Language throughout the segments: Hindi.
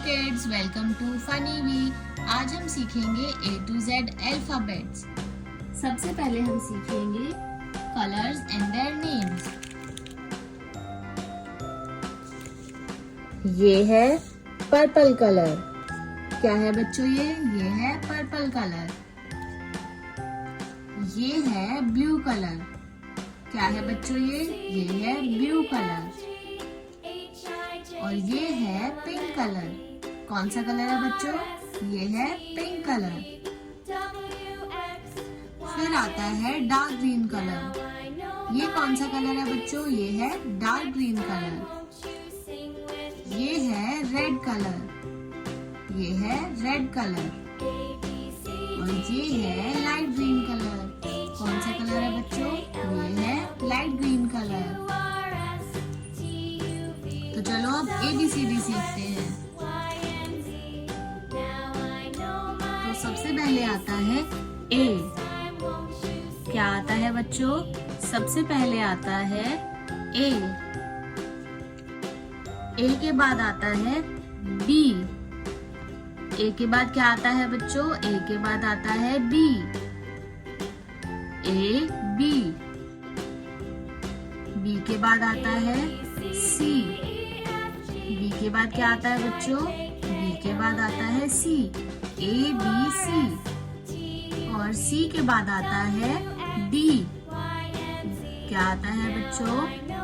Kids, welcome to funny V. आज हम सीखेंगे A to Z अल्फाबेट्स। सबसे पहले हम सीखेंगे कलर्स एंड देयर नेम्स। ये है पर्पल कलर। क्या है बच्चों ये है पर्पल कलर। ये है ब्लू कलर। क्या है बच्चों ये है ब्लू कलर। और ये है पिंक कलर। कौन सा कलर है बच्चों? ये है पिंक कलर। फिर आता है डार्क ग्रीन कलर। ये कौन सा कलर है बच्चों? ये है डार्क ग्रीन कलर। ये है रेड कलर। ये है रेड कलर। और ये है लाइट ग्रीन कलर। कौन सा कलर है बच्चों? ये है लाइट ग्रीन कलर। तो चलो अब ABCD सीखते हैं। तो सबसे पहले आता है A। क्या आता है बच्चों? सबसे पहले आता है A। A के बाद आता है B। A के बाद क्या आता है बच्चों? A के बाद आता है B। A B। B के बाद आता है C। B के बाद क्या आता है बच्चों? B के बाद आता है C। A B C। और C के बाद आता है D। क्या आता है बच्चों?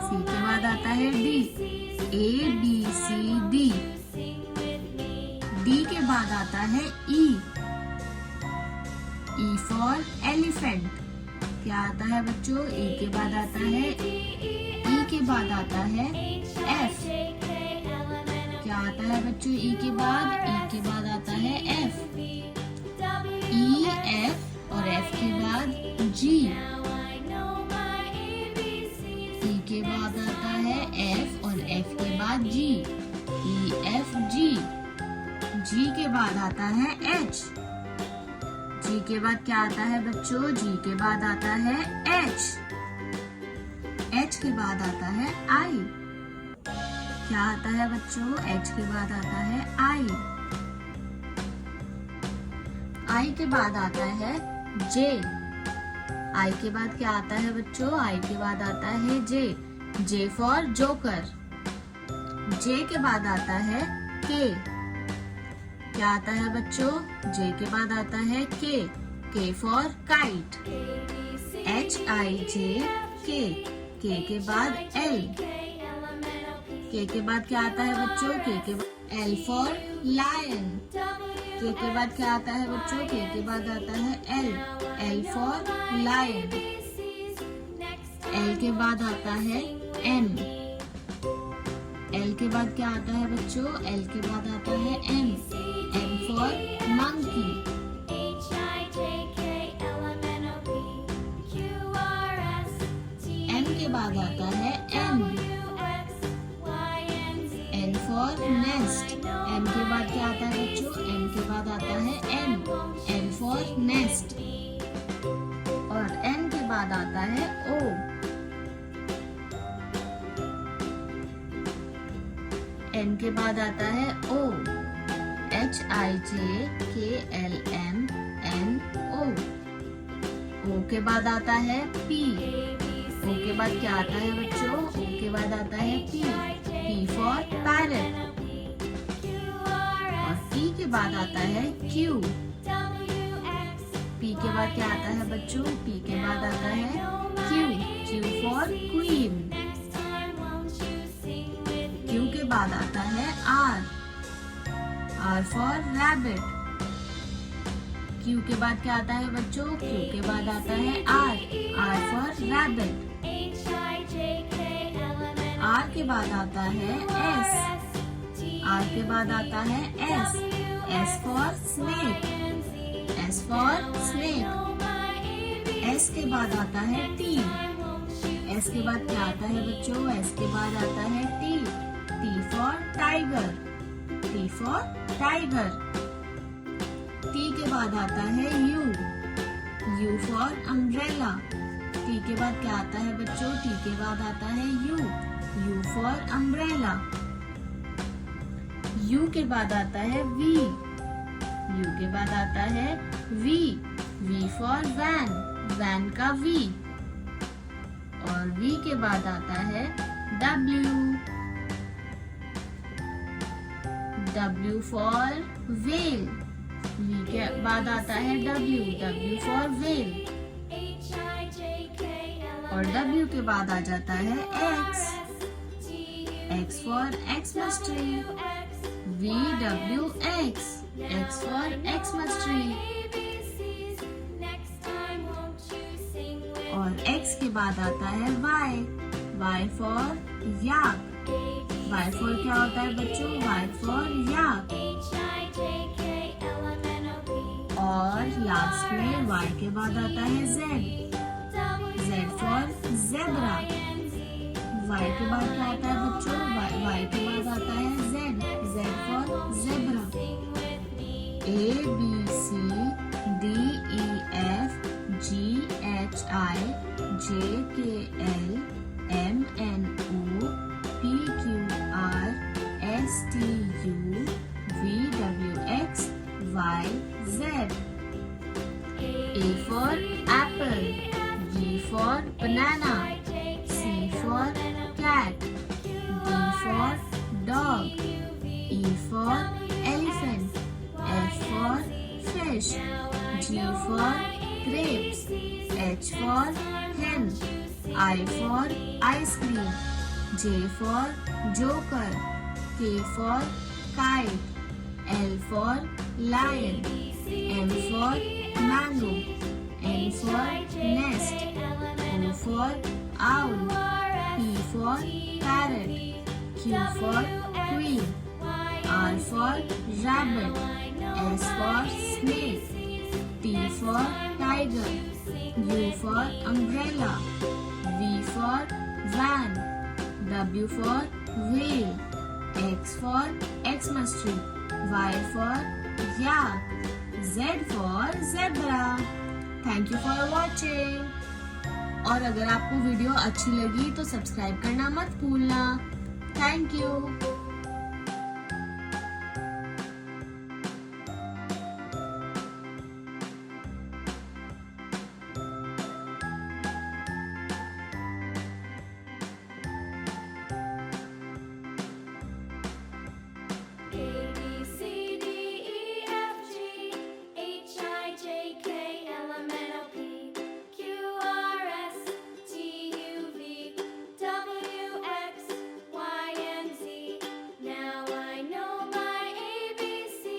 C के बाद आता है D। A B C D। D के बाद आता है E। E for elephant. क्या आता है बच्चों? E के बाद आता है E के बाद आता है F। क्या आता है बच्चों E के बाद? E के बाद आता है F। E F और F के बाद G। E के बाद आता है F और F के बाद G। E F G। G के बाद आता है H। G के बाद क्या आता है बच्चों? G के बाद आता है H। H के बाद आता है I। क्या आता है बच्चों? H के बाद आता है I। I के बाद आता है J। I के बाद क्या आता है बच्चों? I के बाद आता है J। J for joker. J के बाद आता है K। क्या आता है बच्चों? J के बाद आता है K। K for kite. H I J K। K के बाद L। K के बाद क्या आता है बच्चों? K के बाद L फॉर लायन। K के बाद क्या आता है बच्चों? K के बाद आता है L। L for lion. L के बाद आता है M। L के बाद क्या आता है बच्चों? L के बाद आता है M। M for monkey. M के बाद आता है N। N for nest. N के बाद क्या आता है बच्चों? N के बाद आता है N। N for nest. और N के बाद आता है O। N के बाद आता है O। H I J K L M N O। O के बाद आता है P। O के बाद क्या आता है बच्चों? O के बाद आता है P। P for parrot. और P के बाद आता है Q। P के बाद क्या आता है बच्चों? P के बाद आता है Q। Q for queen. Q के बाद आता है R। R for rabbit. Q के बाद क्या आता है बच्चों? Q के बाद आता है R। R for rabbit. R के बाद आता है S। R के बाद आता है S। S for snake. S for snake. S के बाद आता है T। S के बाद क्या आता है बच्चों? S के बाद आता है T। T for tiger. T for tiger. T के बाद आता है U। U for umbrella. T के बाद क्या आता है बच्चों? T के बाद आता है U। U for umbrella. U के बाद आता है V, U के बाद आता है V, V for van, van का V। और V के बाद आता है W, W for whale, V के बाद आता है W, W फॉर व्हेल। और W के बाद आ जाता है X, X for Xmas tree, VWX, X for Xmas tree। और X के बाद आता है Y, Y for yak, Y for क्या होता है बच्चों? Y फॉर याक। और लास्ट में Y के बाद आता है Z, Z for zebra. Y के बाद क्या आता है बच्चों? Y के बाद आता है Z, Z for zebra. A B C D E F G H I J K L M N O P Q R S T U V W X Y Z। A for apple, B for banana, C for cat, D for dog, E for elephant, F for fish, G for grapes, H for hen, I for ice cream, J for joker, K for kite, L for lion, M for mango, N for nest, O for owl, P for parrot, Q for queen, R for rabbit, S for snake, T for tiger, U for umbrella, V for van, W for whale, X for Xmas tree, Y for yak, Z for zebra। Thank you for watching. और अगर आपको वीडियो अच्छी लगी तो सब्सक्राइब करना मत भूलना। Thank you.